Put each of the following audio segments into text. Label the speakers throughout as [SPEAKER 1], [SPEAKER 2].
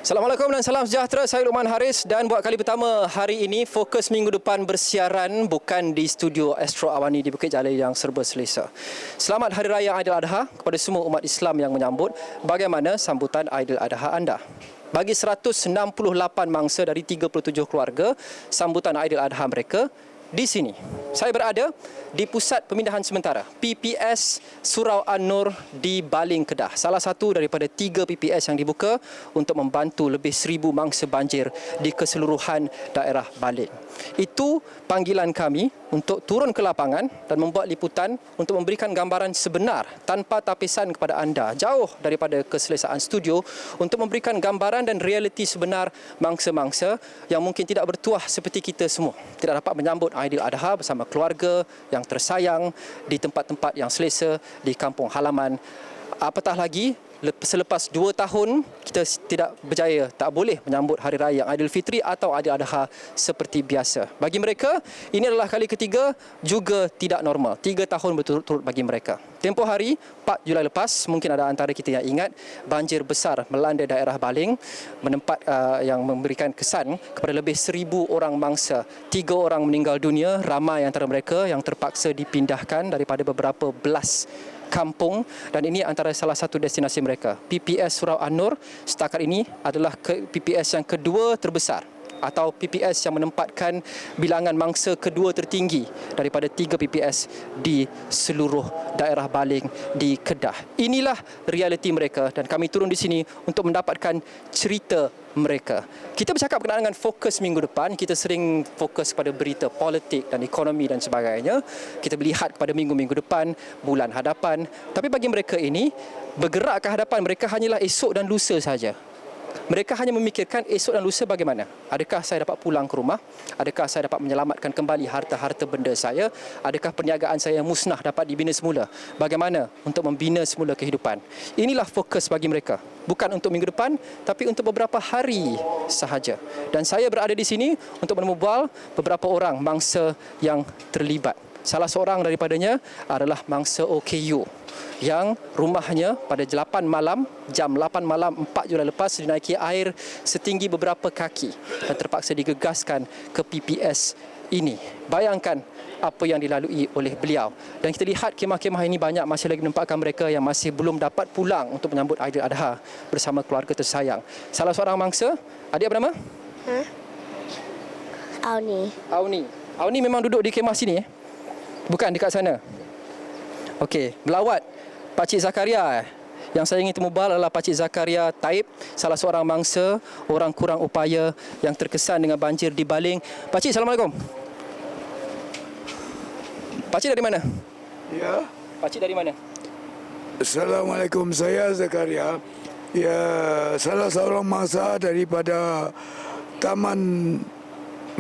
[SPEAKER 1] Assalamualaikum dan salam sejahtera. Saya Luqman Haris dan buat kali pertama hari ini Fokus minggu depan bersiaran bukan di studio Astro Awani di Bukit Jalil yang serba selesa. Selamat Hari Raya Aidiladha kepada semua umat Islam yang menyambut. Bagaimana sambutan Aidiladha anda? Bagi 168 mangsa dari 37 keluarga, sambutan Aidiladha mereka di sini. Saya berada di Pusat Pemindahan Sementara PPS Surau An-Nur di Baling, Kedah. Salah satu daripada 3 PPS yang dibuka untuk membantu lebih 1,000 mangsa banjir di keseluruhan daerah Baling. Itu panggilan kami untuk turun ke lapangan dan membuat liputan untuk memberikan gambaran sebenar tanpa tapisan kepada anda, jauh daripada keselesaan studio, untuk memberikan gambaran dan realiti sebenar mangsa-mangsa yang mungkin tidak bertuah seperti kita semua, tidak dapat menyambut Aidiladha bersama keluarga yang tersayang di tempat-tempat yang selesa di kampung halaman. Apatah lagi selepas 2 tahun kita tidak berjaya, tak boleh menyambut Hari Raya Aidilfitri atau Aidiladha seperti biasa. Bagi mereka, ini adalah kali ketiga, juga tidak normal. 3 tahun berturut-turut bagi mereka. Tempoh hari 4 Julai lepas, mungkin ada antara kita yang ingat, banjir besar melanda daerah Baling, yang memberikan kesan kepada lebih 1,000 orang mangsa. 3 orang meninggal dunia, ramai antara mereka yang terpaksa dipindahkan daripada beberapa belas kampung, dan ini antara salah satu destinasi mereka. PPS Surau An-Nur setakat ini adalah PPS yang kedua terbesar atau PPS yang menempatkan bilangan mangsa kedua tertinggi daripada 3 PPS di seluruh daerah Baling di Kedah. Inilah realiti mereka dan kami turun di sini untuk mendapatkan cerita mereka. Kita bercakap berkenaan dengan fokus minggu depan, kita sering fokus pada berita politik dan ekonomi dan sebagainya. Kita melihat kepada minggu-minggu depan, bulan hadapan. Tapi bagi mereka ini, bergerak ke hadapan mereka hanyalah esok dan lusa saja. Mereka hanya memikirkan esok dan lusa bagaimana. Adakah saya dapat pulang ke rumah? Adakah saya dapat menyelamatkan kembali harta-harta benda saya? Adakah perniagaan saya yang musnah dapat dibina semula? Bagaimana untuk membina semula kehidupan? Inilah fokus bagi mereka. Bukan untuk minggu depan, tapi untuk beberapa hari sahaja. Dan saya berada di sini untuk menemubual beberapa orang mangsa yang terlibat. Salah seorang daripadanya adalah mangsa OKU yang rumahnya pada jam 8 malam 4 Julai lepas dinaiki air setinggi beberapa kaki dan terpaksa digegaskan ke PPS ini. Bayangkan apa yang dilalui oleh beliau. Dan kita lihat kemah-kemah ini banyak masih lagi menempatkan mereka yang masih belum dapat pulang untuk menyambut Aidiladha bersama keluarga tersayang. Salah seorang mangsa, adik apa nama? Auni memang duduk di kemah sini Bukan dekat sana. Okey, melawat Pakcik Zakaria. Yang saya ingin temubal adalah Pakcik Zakaria Taib, salah seorang mangsa, orang kurang upaya yang terkesan dengan banjir di Baling. Pakcik, Assalamualaikum. Pakcik dari mana?
[SPEAKER 2] Ya.
[SPEAKER 1] Pakcik dari mana?
[SPEAKER 2] Assalamualaikum, saya Zakaria. Ya, salah seorang mangsa daripada Taman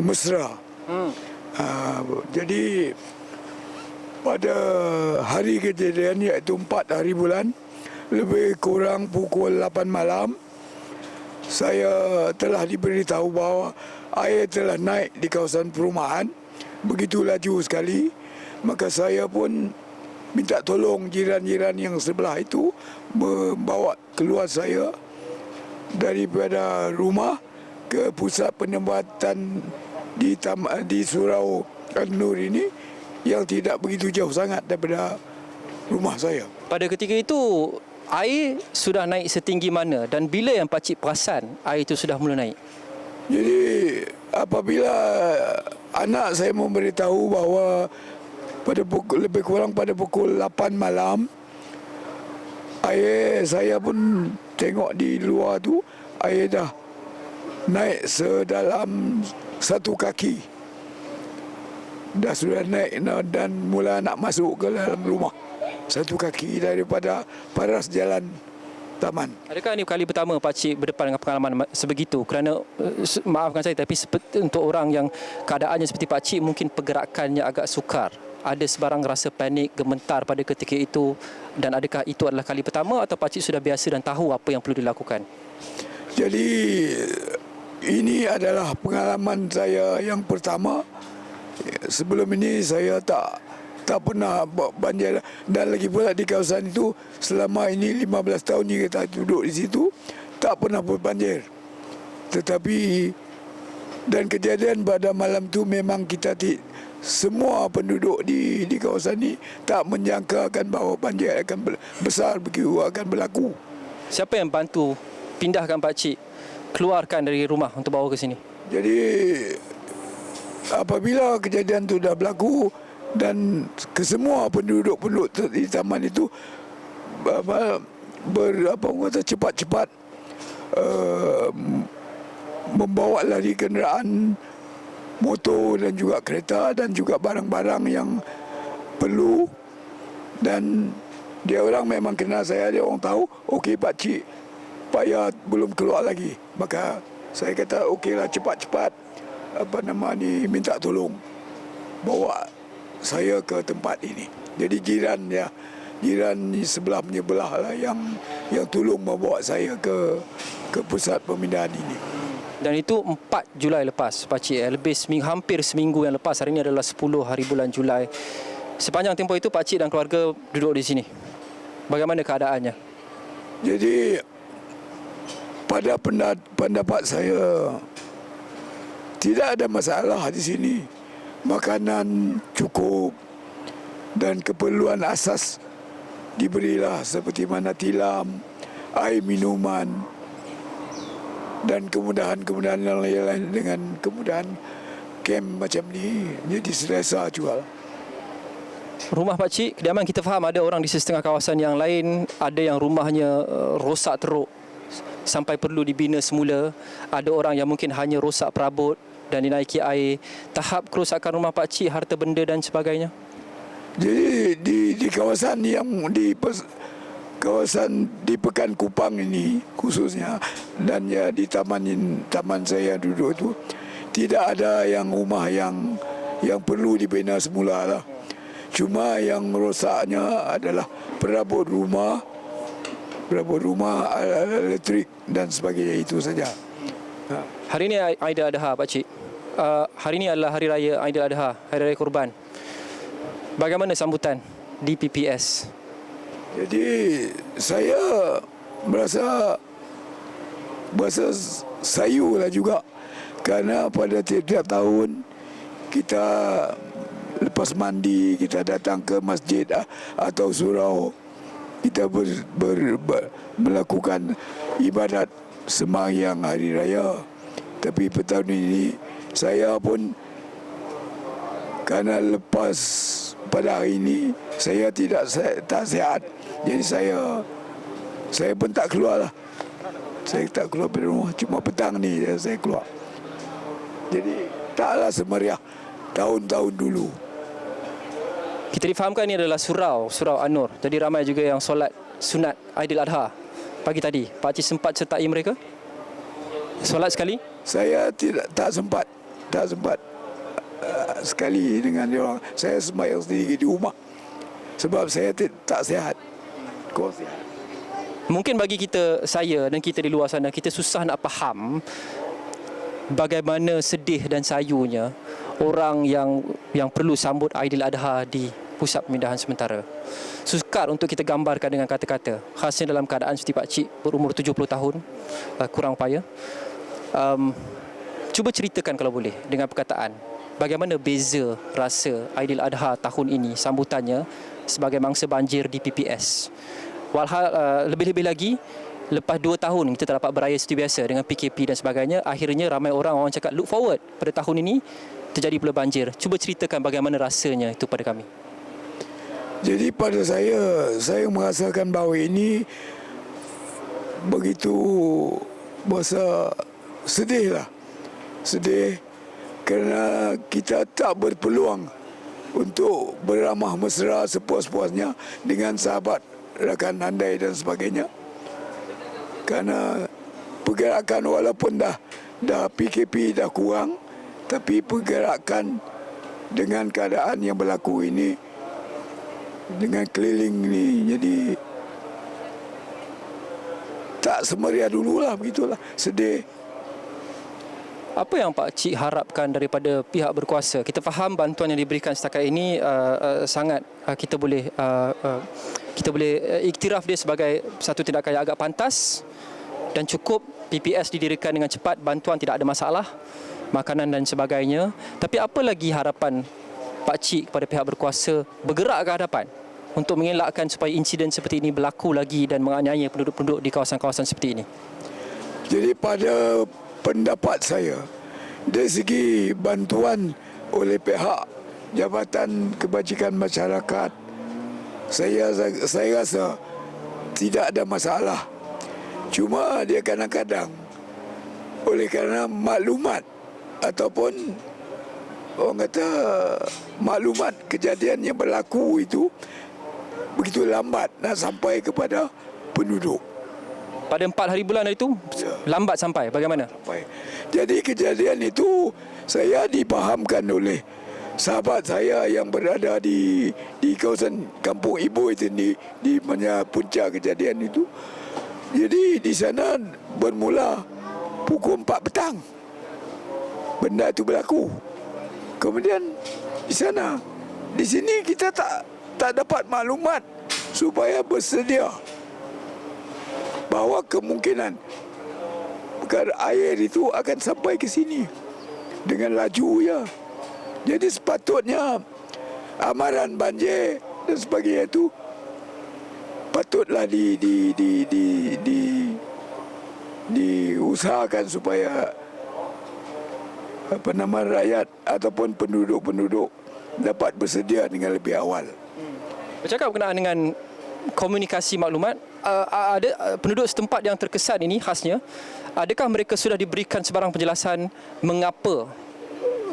[SPEAKER 2] Mesra. Jadi pada hari kejadian iaitu 4 hari bulan, lebih kurang pukul 8 malam, saya telah diberitahu bahawa air telah naik di kawasan perumahan begitu laju sekali. Maka saya pun minta tolong jiran-jiran yang sebelah itu membawa keluar saya daripada rumah ke pusat penempatan di Surau An-Nur ini, yang tidak begitu jauh sangat daripada rumah saya.
[SPEAKER 1] Pada ketika itu, air sudah naik setinggi mana dan bila yang pakcik perasan air itu sudah mula naik?
[SPEAKER 2] Jadi apabila anak saya memberitahu bahawa lebih kurang pada pukul 8 malam, air saya pun tengok di luar tu, air dah naik sedalam 1 kaki. Dah sudah naik dan mula nak masuk ke dalam rumah. 1 kaki daripada paras jalan taman.
[SPEAKER 1] Adakah ini kali pertama pakcik berdepan dengan pengalaman sebegitu? Kerana maafkan saya, tapi untuk orang yang keadaannya seperti pakcik, mungkin pergerakannya agak sukar. Ada sebarang rasa panik, gemetar pada ketika itu, dan adakah itu adalah kali pertama atau pakcik sudah biasa dan tahu apa yang perlu dilakukan?
[SPEAKER 2] Jadi ini adalah pengalaman saya yang pertama. Sebelum ini saya tak pernah banjir, dan lagi pula di kawasan itu selama ini 15 tahun kita duduk di situ tak pernah berbanjir. Tetapi dan kejadian pada malam tu memang semua penduduk di kawasan ni tak menjangkakan bahawa banjir akan besar begitu akan berlaku.
[SPEAKER 1] Siapa yang bantu pindahkan Pak Cik keluarkan dari rumah untuk bawa ke sini?
[SPEAKER 2] Jadi apabila kejadian tu dah berlaku dan kesemua penduduk-penduduk di taman itu cepat-cepat membawa lari kenderaan motor dan juga kereta dan juga barang-barang yang perlu, dan dia orang memang kenal saya, dia orang tahu, okey Pak Cik payah belum keluar lagi, maka saya kata okeylah cepat-cepat minta tolong bawa saya ke tempat ini. Jadi jiran di sebelah menyebelah lah yang tolong membawa saya ke pusat pemindahan ini.
[SPEAKER 1] Dan itu 4 Julai lepas, Pak Cik. Hampir seminggu yang lepas. Hari ini adalah 10 hari bulan Julai. Sepanjang tempoh itu Pak Cik dan keluarga duduk di sini. Bagaimana keadaannya?
[SPEAKER 2] Jadi pada pendapat saya tidak ada masalah di sini. Makanan cukup dan keperluan asas diberilah seperti mana tilam, air minuman dan kemudahan-kemudahan yang lain dengan kemudahan kem macam ni. Jadi selesa jual.
[SPEAKER 1] Rumah Pak Cik, kediaman kita faham ada orang di setengah kawasan yang lain, ada yang rumahnya rosak teruk sampai perlu dibina semula. Ada orang yang mungkin hanya rosak perabot dan dinaiki air. Tahap kerosakan rumah Pak Cik, harta benda dan sebagainya.
[SPEAKER 2] Jadi di kawasan kawasan di Pekan Kupang ini khususnya, dan ya di taman saya duduk itu tidak ada yang rumah yang perlu dibina semula lah. Cuma yang rosaknya adalah perabot rumah, elektrik dan sebagainya, itu saja.
[SPEAKER 1] Hari ini Aidiladha Pak Cik. Hari ini adalah Hari Raya Aidiladha, Hari Raya Korban. Bagaimana sambutan di PPS?
[SPEAKER 2] Jadi saya merasa sayu lah juga, kerana pada tiap-tiap tahun kita lepas mandi kita datang ke masjid atau surau, kita melakukan ibadat sembahyang hari raya. Tapi pada tahun ini saya pun, kerana lepas pada hari ini saya tak sihat, jadi saya pun tak keluar lah. Saya tak keluar dari rumah, cuma petang ni saya keluar. Jadi taklah semeriah tahun-tahun dulu.
[SPEAKER 1] Kita difahamkan ini adalah surau An-Nur. Jadi ramai juga yang solat sunat Aidiladha pagi tadi. Pak Cik sempat sertai mereka? Solat sekali?
[SPEAKER 2] Saya tak sempat sekali dengan dia orang. Saya sembahyang sendiri di rumah sebab saya tak sihat.
[SPEAKER 1] Mungkin bagi saya dan kita di luar sana, kita susah nak faham bagaimana sedih dan sayunya orang yang perlu sambut Aidiladha di pusat pemindahan sementara. Sukar untuk kita gambarkan dengan kata-kata, khasnya dalam keadaan seperti Pak Cik berumur 70 tahun, kurang payah. Cuba ceritakan kalau boleh dengan perkataan, bagaimana beza rasa Aidiladha tahun ini, sambutannya sebagai mangsa banjir di PPS. Walhal lebih-lebih lagi, lepas 2 tahun kita tak dapat beraya seperti biasa dengan PKP dan sebagainya, akhirnya ramai orang cakap look forward pada tahun ini terjadi pula banjir. Cuba ceritakan bagaimana rasanya itu pada kami.
[SPEAKER 2] Jadi pada saya merasakan bahawa ini begitu sedih lah. Sedih kerana kita tak berpeluang untuk beramah mesra sepuas-puasnya dengan sahabat, rakan handai dan sebagainya. Kerana pergerakan walaupun dah PKP dah kurang, tapi pergerakan dengan keadaan yang berlaku ini, dengan keliling ni, jadi tak semeriah dululah, begitulah, sedih.
[SPEAKER 1] Apa yang Pak Cik harapkan daripada pihak berkuasa? Kita faham bantuan yang diberikan setakat ini sangat kita boleh iktiraf dia sebagai satu tindakan yang agak pantas, dan cukup PPS didirikan dengan cepat, bantuan tidak ada masalah, makanan dan sebagainya. Tapi apa lagi harapan Pak Cik kepada pihak berkuasa bergerak ke hadapan untuk mengelakkan supaya insiden seperti ini berlaku lagi dan menganiaya penduduk-penduduk di kawasan-kawasan seperti ini?
[SPEAKER 2] Jadi pada pendapat saya, dari segi bantuan oleh pihak Jabatan Kebajikan Masyarakat, saya rasa tidak ada masalah. Cuma dia kadang-kadang oleh kerana maklumat ataupun orang kata maklumat kejadian yang berlaku itu begitu lambat nak sampai kepada penduduk.
[SPEAKER 1] Pada 4 hari bulan itu lambat sampai, bagaimana?
[SPEAKER 2] Jadi kejadian itu saya dipahamkan oleh sahabat saya yang berada di kawasan Kampung Ibu itu di mana punca kejadian itu. Jadi di sana bermula pukul 4 petang benda itu berlaku. Kemudian di sana, di sini kita tak dapat maklumat supaya bersedia bahawa kemungkinan perkara air itu akan sampai ke sini dengan laju ya. Jadi sepatutnya amaran banjir dan sebagainya itu patutlah diusahakan supaya rakyat ataupun penduduk-penduduk dapat bersedia dengan lebih awal.
[SPEAKER 1] Bercakap berkenaan dengan komunikasi maklumat, ada penduduk setempat yang terkesan ini khasnya, adakah mereka sudah diberikan sebarang penjelasan mengapa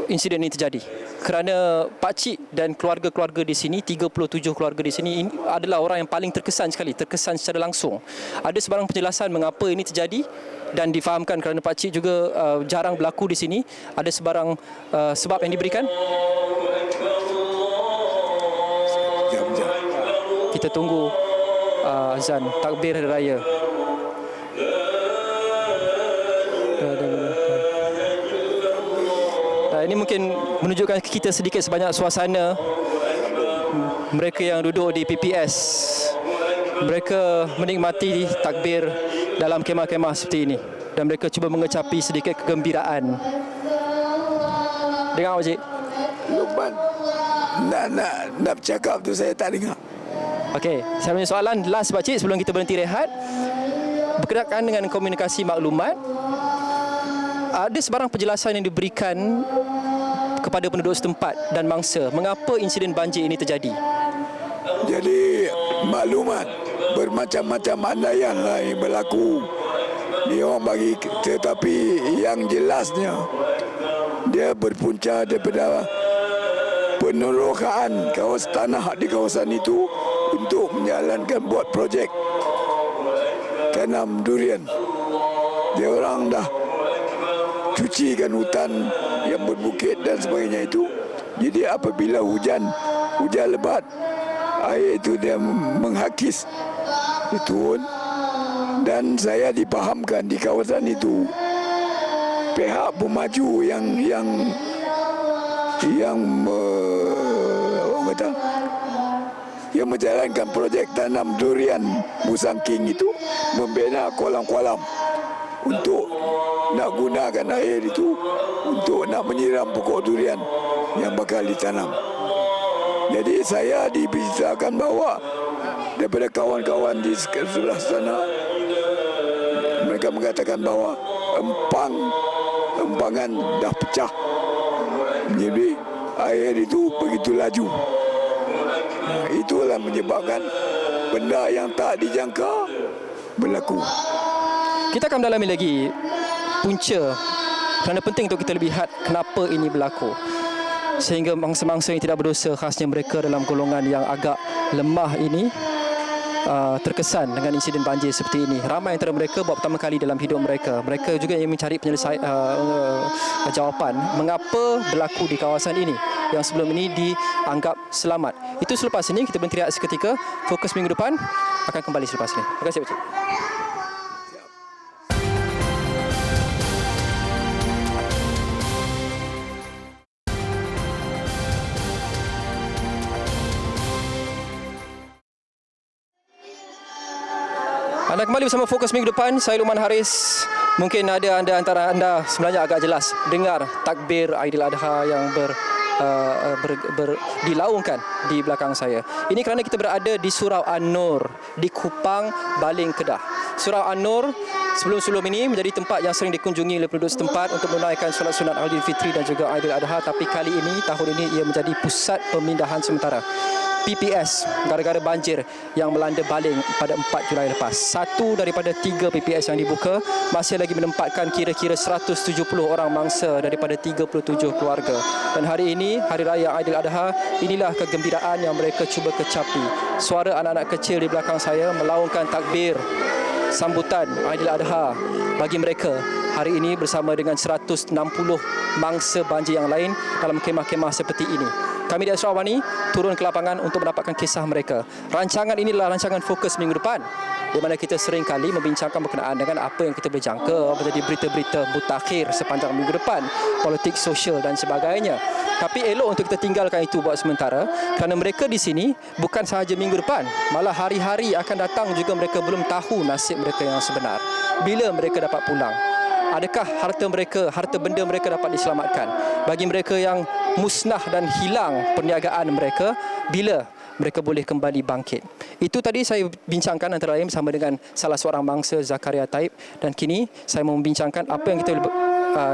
[SPEAKER 1] insiden ini terjadi? Kerana Pak Cik dan keluarga-keluarga di sini, 37 keluarga di sini, ini adalah orang yang paling terkesan sekali, terkesan secara langsung. Ada sebarang penjelasan mengapa ini terjadi dan difahamkan kerana Pak Cik juga jarang berlaku di sini. Ada sebarang sebab yang diberikan? Kita tunggu azan takbir hari raya. Ini mungkin menunjukkan kita sedikit sebanyak suasana mereka yang duduk di PPS. Mereka menikmati takbir dalam kemah-kemah seperti ini dan mereka cuba mengecapi sedikit kegembiraan. Dengar Cik?
[SPEAKER 2] Lukman, nak bercakap tu saya tak dengar.
[SPEAKER 1] Okey, saya punya soalan last Pak Cik sebelum kita berhenti rehat. Berkenaan dengan komunikasi maklumat, ada sebarang penjelasan yang diberikan kepada penduduk setempat dan mangsa mengapa insiden banjir ini terjadi?
[SPEAKER 2] Jadi maklumat bermacam-macam andaian lah yang berlaku. Dia orang bagi, tetapi yang jelasnya dia berpunca daripada penerokaan kawasan tanah di kawasan itu untuk menjalankan buat projek tanam durian. Dia orang dah cucikan hutan yang berbukit dan sebagainya itu. Jadi apabila hujan lebat, air itu dia menghakis, dia turun. Dan saya dipahamkan di kawasan itu pihak pemaju yang menjalankan projek tanam durian Musang King itu membina kolam-kolam untuk nak gunakan air itu untuk nak menyiram pokok durian yang bakal ditanam. Jadi saya diberitakan bahawa daripada kawan-kawan di sebelah sana, mereka mengatakan bahawa empangan dah pecah. Jadi air itu begitu laju. Itulah menyebabkan benda yang tak dijangka berlaku.
[SPEAKER 1] Kita akan mendalami lagi punca kerana penting untuk kita lihat kenapa ini berlaku. Sehingga mangsa-mangsa yang tidak berdosa, khasnya mereka dalam golongan yang agak lemah ini, terkesan dengan insiden banjir seperti ini. Ramai antara mereka buat pertama kali dalam hidup mereka. Mereka juga yang mencari jawapan mengapa berlaku di kawasan ini yang sebelum ini dianggap selamat. Itu selepas ini kita berhenti rehat seketika. Fokus minggu depan akan kembali selepas ini. Terima kasih Pak Cik. Anda kembali bersama Fokus Minggu Depan. Saya Luqman Haris. Mungkin ada antara anda sebenarnya agak jelas dengar takbir Aidiladha yang dilaungkan di belakang saya. Ini kerana kita berada di Surau An-Nur di Kupang, Baling, Kedah. Surau An-Nur sebelum-sebelum ini menjadi tempat yang sering dikunjungi oleh penduduk setempat untuk menunaikan solat sunat Aidilfitri dan juga Aidiladha, tapi kali ini, tahun ini, ia menjadi pusat pemindahan sementara PPS gara-gara banjir yang melanda Baling pada 4 Julai lepas. Satu daripada 3 PPS yang dibuka masih lagi menempatkan kira-kira 170 orang mangsa daripada 37 keluarga. Dan hari ini, Hari Raya Aidiladha, inilah kegembiraan yang mereka cuba kecapi. Suara anak-anak kecil di belakang saya melaungkan takbir sambutan Aidiladha bagi mereka hari ini bersama dengan 160 mangsa banjir yang lain dalam kemah-kemah seperti ini. Kami di Astro Awani turun ke lapangan untuk mendapatkan kisah mereka. Rancangan inilah rancangan Fokus Minggu Depan, di mana kita sering kali membincangkan berkenaan dengan apa yang kita boleh jangka menjadi berita-berita mutakhir sepanjang minggu depan, politik, sosial dan sebagainya. Tapi elok untuk kita tinggalkan itu buat sementara, kerana mereka di sini bukan sahaja minggu depan, malah hari-hari akan datang juga mereka belum tahu nasib mereka yang sebenar. Bila mereka dapat pulang? Adakah harta benda mereka dapat diselamatkan? Bagi mereka yang musnah dan hilang perniagaan mereka, bila mereka boleh kembali bangkit? Itu tadi saya bincangkan antara lain bersama dengan salah seorang mangsa, Zakaria Taib, dan kini saya mau membincangkan apa yang kita boleh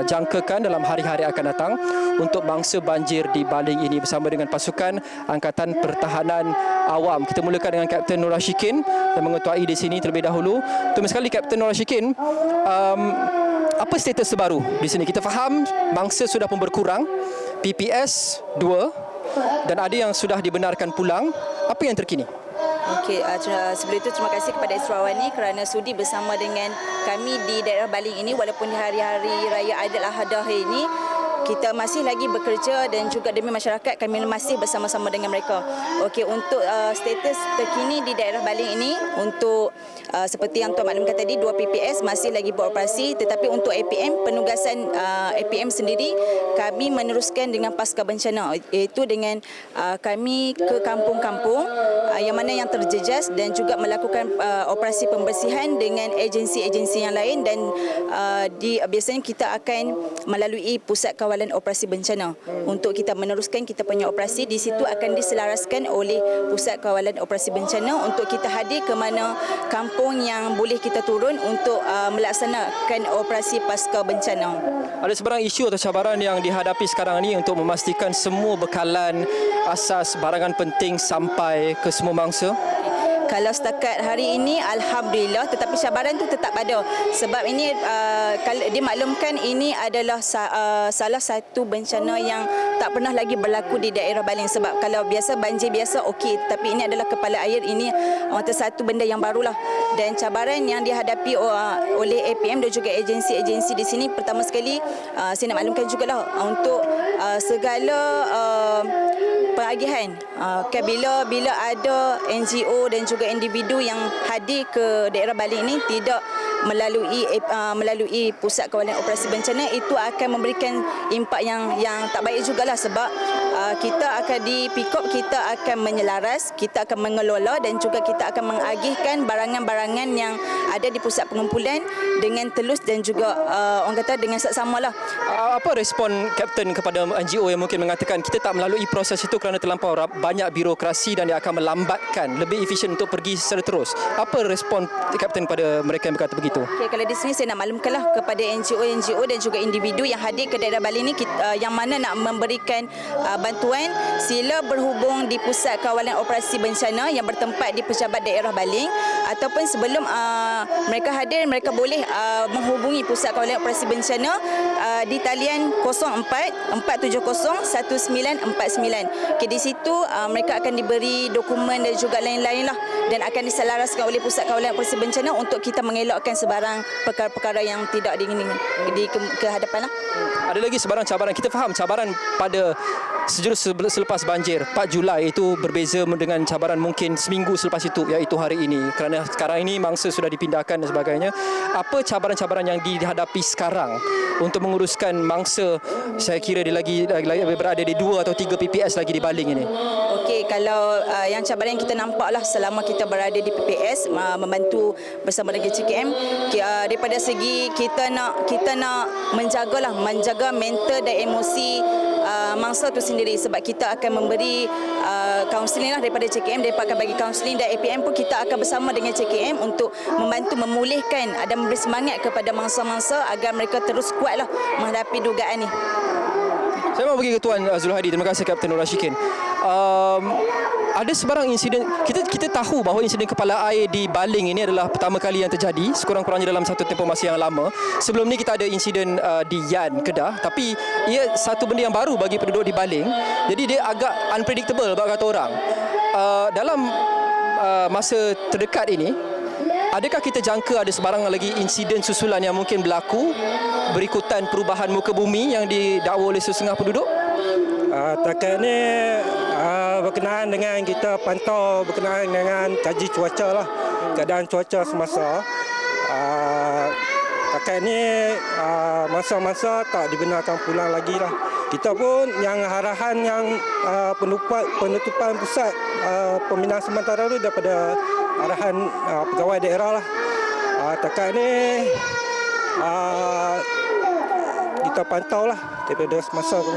[SPEAKER 1] jangkakan dalam hari-hari akan datang untuk bangsa banjir di Baling ini bersama dengan pasukan Angkatan Pertahanan Awam. Kita mulakan dengan Kapten Nur Rashikin yang mengetuai di sini terlebih dahulu. Terima sekali Kapten Nur Rashikin. Apa status terbaru di sini? Kita faham mangsa sudah pun berkurang, PPS 2 dan ada yang sudah dibenarkan pulang. Apa yang terkini?
[SPEAKER 3] Okey, sebelum itu terima kasih kepada Astro Awani kerana sudi bersama dengan kami di daerah Baling ini, walaupun di hari-hari Raya Aidiladha ini kita masih lagi bekerja dan juga demi masyarakat kami masih bersama-sama dengan mereka. Okey, untuk status terkini di daerah Baling ini, untuk seperti yang Tuan maklumkan tadi, 2 PPS masih lagi beroperasi, tetapi untuk APM, penugasan APM sendiri kami meneruskan dengan pasca bencana, iaitu dengan kami ke kampung-kampung yang mana yang terjejas dan juga melakukan operasi pembersihan dengan agensi-agensi yang lain, dan biasanya kita akan melalui pusat kawalan operasi bencana untuk kita meneruskan kita punya operasi. Di situ akan diselaraskan oleh pusat kawalan operasi bencana untuk kita hadir ke mana kampung yang boleh kita turun untuk melaksanakan operasi pasca bencana.
[SPEAKER 1] Ada sebarang isu atau cabaran yang dihadapi sekarang ini untuk memastikan semua bekalan, asas, barangan penting sampai ke semua mangsa?
[SPEAKER 3] Kalau setakat hari ini, Alhamdulillah, tetapi cabaran tu tetap ada. Sebab ini, kalau dimaklumkan, ini adalah salah satu bencana yang tak pernah lagi berlaku di daerah Baling. Sebab kalau biasa banjir biasa, okey. Tapi ini adalah kepala air, ini satu benda yang barulah. Dan cabaran yang dihadapi oleh APM dan juga agensi-agensi di sini, pertama sekali, saya nak maklumkan jugalah untuk segala penagihan. Bila ada NGO dan juga individu yang hadir ke daerah Baling ini tidak melalui pusat kawalan operasi bencana, itu akan memberikan impak yang tak baik jugalah. Sebab kita akan di pick up, kita akan menyelaras, kita akan mengelola dan juga kita akan mengagihkan barangan-barangan yang ada di pusat pengumpulan dengan telus dan juga orang kata dengan seksama lah.
[SPEAKER 1] Apa respon Kapten kepada NGO yang mungkin mengatakan kita tak melalui proses itu kerana terlampau banyak birokrasi dan dia akan melambatkan, lebih efisien untuk pergi secara terus? Apa respon Kapten kepada mereka yang berkata begitu?
[SPEAKER 3] Okay, kalau di sini saya nak maklumkanlah kepada NGO dan juga individu yang hadir ke daerah Baling ini, yang mana nak memberikan bantuan, sila berhubung di pusat kawalan operasi bencana yang bertempat di pejabat daerah Baling, ataupun sebelum mereka hadir, mereka boleh menghubungi pusat kawalan operasi bencana di talian 04 470 1949. Okay, di situ mereka akan diberi dokumen dan juga lain-lain lah, dan akan diselaraskan oleh pusat kawalan operasi bencana untuk kita mengelakkan sebarang perkara-perkara yang tidak diingini di kehadapan lah.
[SPEAKER 1] Ada lagi sebarang cabaran. Kita faham cabaran pada sejurus selepas banjir 4 Julai itu berbeza dengan cabaran mungkin seminggu selepas itu, iaitu hari ini, kerana sekarang ini mangsa sudah dipindahkan dan sebagainya. Apa cabaran-cabaran yang dihadapi sekarang untuk menguruskan mangsa. Saya kira dia lagi berada di 2 atau 3 PPS lagi di Baling ini.
[SPEAKER 3] Okey, kalau yang cabaran yang kita nampaklah selama kita berada di PPS membantu bersama dengan CKM, daripada segi kita nak menjaga mental dan emosi mangsa tu sendiri, sebab kita akan memberi kaunseling lah daripada CKM, mereka akan bagi kaunseling, dan APM pun kita akan bersama dengan CKM untuk membantu memulihkan dan memberi semangat kepada mangsa-mangsa agar mereka terus kuatlah menghadapi dugaan ni.
[SPEAKER 1] Saya mau pergi ke Tuan Zulhadi. Terima kasih Kapten Nur Rashikin. Ada sebarang insiden, kita tahu bahawa insiden kepala air di Baling ini adalah pertama kali yang terjadi, sekurang-kurangnya dalam satu tempoh masa yang lama. Sebelum ni kita ada insiden di Yan, Kedah, tapi ia satu benda yang baru bagi penduduk di Baling. Jadi dia agak unpredictable bagi kata orang. Dalam masa terdekat ini, adakah kita jangka ada sebarang lagi insiden susulan yang mungkin berlaku berikutan perubahan muka bumi yang didakwa oleh setengah penduduk?
[SPEAKER 4] Takat ni berkenaan dengan kita pantau berkenaan dengan kaji cuaca lah, keadaan cuaca semasa. Takat ni masa-masa tak dibenarkan pulang lagi lah. Kita pun yang arahan yang penutupan pusat pembinaan sementara tu daripada arahan pegawai daerah lah. Takat ni kita pantau lah daripada semasa tu.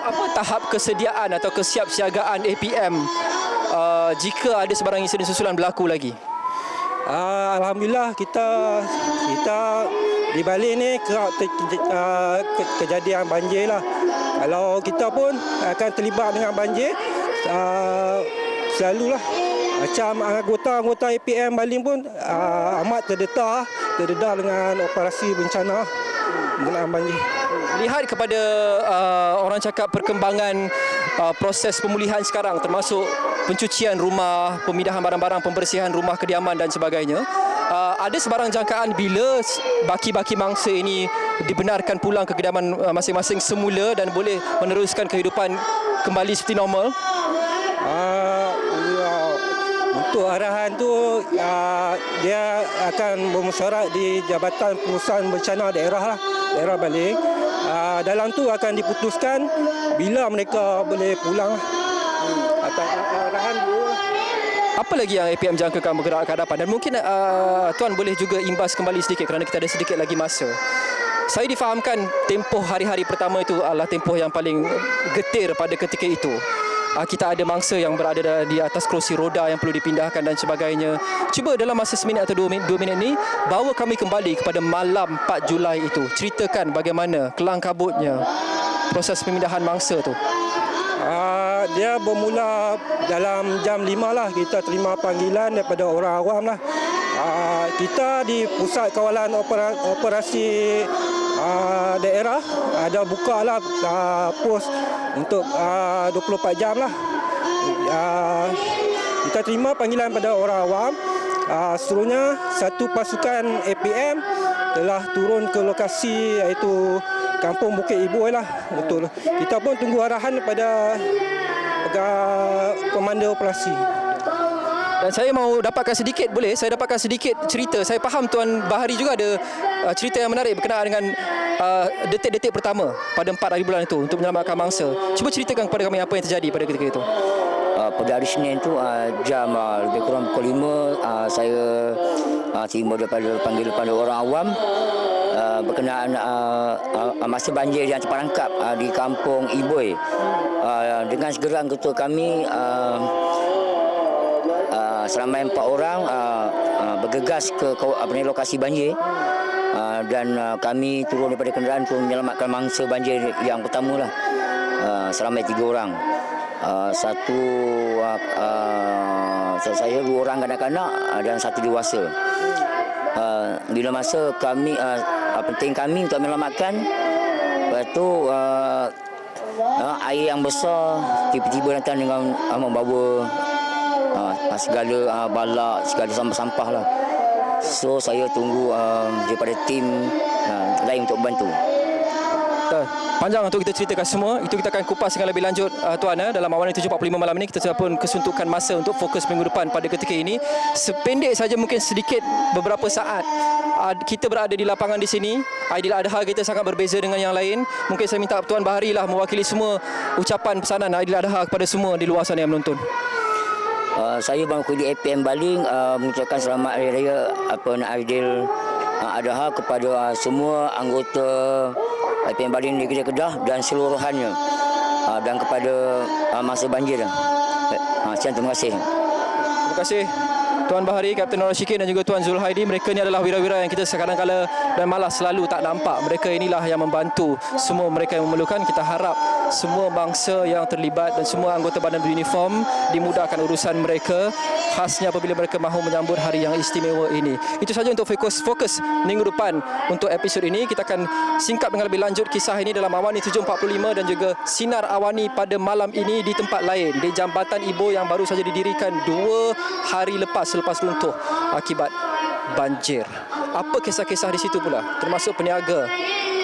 [SPEAKER 1] Apa tahap kesediaan atau kesiapsiagaan APM jika ada sebarang insiden susulan berlaku lagi?
[SPEAKER 4] Alhamdulillah kita di Bali ni kerap kejadian banjir lah. Kalau kita pun akan terlibat dengan banjir, selalulah macam anggota APM Baling pun amat terdedah dengan operasi bencana mengenai banjir.
[SPEAKER 1] Lihat kepada orang cakap perkembangan proses pemulihan sekarang, termasuk pencucian rumah, pemindahan barang-barang, pembersihan rumah kediaman dan sebagainya. Ada sebarang jangkaan bila baki-baki mangsa ini dibenarkan pulang ke kediaman masing-masing semula dan boleh meneruskan kehidupan kembali seperti normal?
[SPEAKER 4] Untuk arahan tu dia akan bermusyawarah di Jabatan Pengurusan Bencana Daerah Baling. Dalam tu akan diputuskan bila mereka boleh pulang. Arahan dulu.
[SPEAKER 1] Apa lagi yang APM jangkakan bergerak ke hadapan? Dan mungkin Tuan boleh juga imbas kembali sedikit kerana kita ada sedikit lagi masa. Saya difahamkan tempoh hari-hari pertama itu adalah tempoh yang paling getir pada ketika itu. Kita ada mangsa yang berada di atas kerusi roda yang perlu dipindahkan dan sebagainya. Cuba dalam masa seminit atau 2 minit ini, bawa kami kembali kepada malam 4 Julai itu. Ceritakan bagaimana kelang kabutnya proses pemindahan mangsa tu.
[SPEAKER 4] Dia bermula dalam jam 5 lah. Kita terima panggilan daripada orang awam lah. Kita di Pusat Kawalan Operasi Daerah ada buka lah pos untuk 24 jam lah. Kita terima panggilan pada orang awam. Seterusnya satu pasukan APM telah turun ke lokasi iaitu Kampung Bukit Ibu lah. Untuk kita pun tunggu arahan daripada Komander Operasi.
[SPEAKER 1] Dan saya mau dapatkan sedikit, boleh? Saya dapatkan sedikit cerita. Saya faham Tuan Bahari juga ada cerita yang menarik berkenaan dengan detik-detik pertama pada 4 hari bulan itu untuk menyelamatkan mangsa. Cuba ceritakan kepada kami apa yang terjadi pada ketika itu.
[SPEAKER 5] Pada hari Senin tu jam lebih kurang pukul 5 saya terima daripada panggil daripada orang awam berkenaan masa banjir yang terperangkap di Kampung Iboi. Dengan segera ketua kami seramai 4 orang bergegas ke lokasi banjir dan kami turun daripada kenderaan untuk menyelamatkan mangsa banjir yang pertama lah. Seramai 3 orang. Saya 2 orang kanak-kanak dan 1 dewasa. Bila masa kami penting kami untuk menyelamatkan, lepas tu air yang besar tiba-tiba datang dengan membawa segala balak, segala sampah-sampah lah. So saya tunggu daripada tim lain untuk bantu.
[SPEAKER 1] panjang untuk kita ceritakan semua. Itu kita akan kupas dengan lebih lanjut Tuan dalam Awani 7.45 malam ini. Kita pun kesuntukan masa untuk fokus minggu depan pada ketika ini. Sependek saja mungkin sedikit beberapa saat kita berada di lapangan di sini. Aidiladha kita sangat berbeza dengan yang lain. Mungkin saya minta Tuan Bahari lah mewakili semua ucapan pesanan Aidiladha kepada semua di luar sana yang menonton.
[SPEAKER 5] Saya mewakili APM Baling mengucapkan selamat Hari Raya Aidiladha kepada semua anggota APM Baling Negeri Kedah dan seluruhannya, dan kepada masa banjir. Terima kasih.
[SPEAKER 1] Terima kasih Tuan Bahari, Kapten Nur Rashikin dan juga Tuan Zulhaidi. Mereka ni adalah wira-wira yang kita kadang-kala dan malah selalu tak nampak. Mereka inilah yang membantu semua mereka yang memerlukan. Kita harap semua bangsa yang terlibat dan semua anggota badan beruniform dimudahkan urusan mereka, khasnya apabila mereka mahu menyambut hari yang istimewa ini. Itu saja untuk fokus minggu depan. Untuk episod ini kita akan singkap dengan lebih lanjut kisah ini dalam Awani 7.45 dan juga Sinar Awani pada malam ini di tempat lain, di Jambatan Ibo yang baru saja didirikan 2 hari lepas runtuh akibat banjir. Apa kisah-kisah di situ pula, termasuk peniaga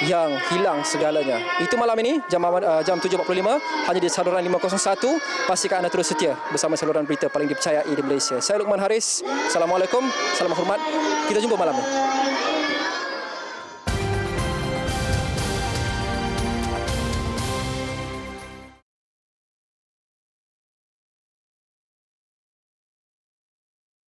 [SPEAKER 1] yang hilang segalanya. Itu malam ini jam 7.45 hanya di saluran 501. Pastikan anda terus setia bersama saluran berita paling dipercayai di Malaysia. Saya Luqman Haris. Assalamualaikum, salam hormat. Kita jumpa malam ini.